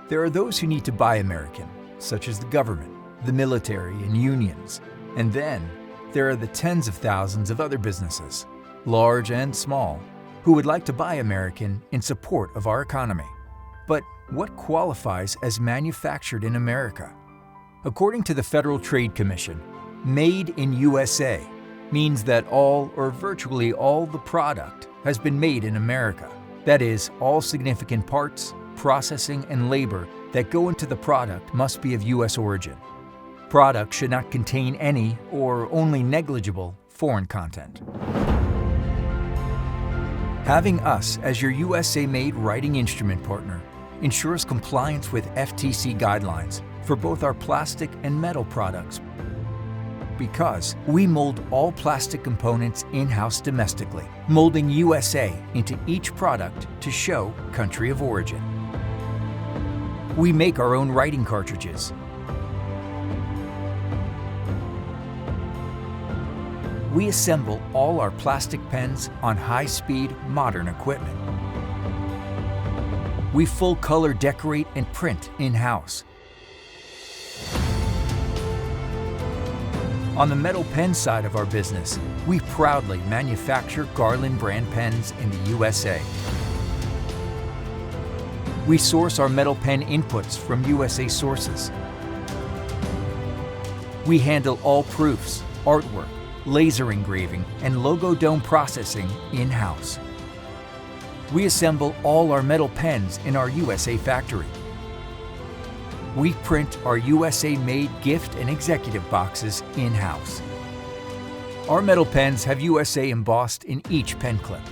There are those who need to buy American, such as the government, the military, and unions. And then, there are the tens of thousands of other businesses, large and small, who would like to buy American in support of our economy. But what qualifies as manufactured in America? According to the Federal Trade Commission, Made in USA means that all or virtually all the product has been made in America. That is, all significant parts, processing, and labor that go into the product must be of U.S. origin. Products should not contain any or only negligible foreign content. Having us as your USA-made writing instrument partner ensures compliance with FTC guidelines for both our plastic and metal products, because we mold all plastic components in-house domestically, molding USA into each product to show country of origin. We make our own writing cartridges. We assemble all our plastic pens on high-speed, modern equipment. We full-color decorate and print in-house. On the metal pen side of our business, we proudly manufacture Garland brand pens in the USA. We source our metal pen inputs from USA sources. We handle all proofs, artwork, laser engraving, and logo dome processing in-house. We assemble all our metal pens in our USA factory. We print our USA-made gift and executive boxes in-house. Our metal pens have USA embossed in each pen clip.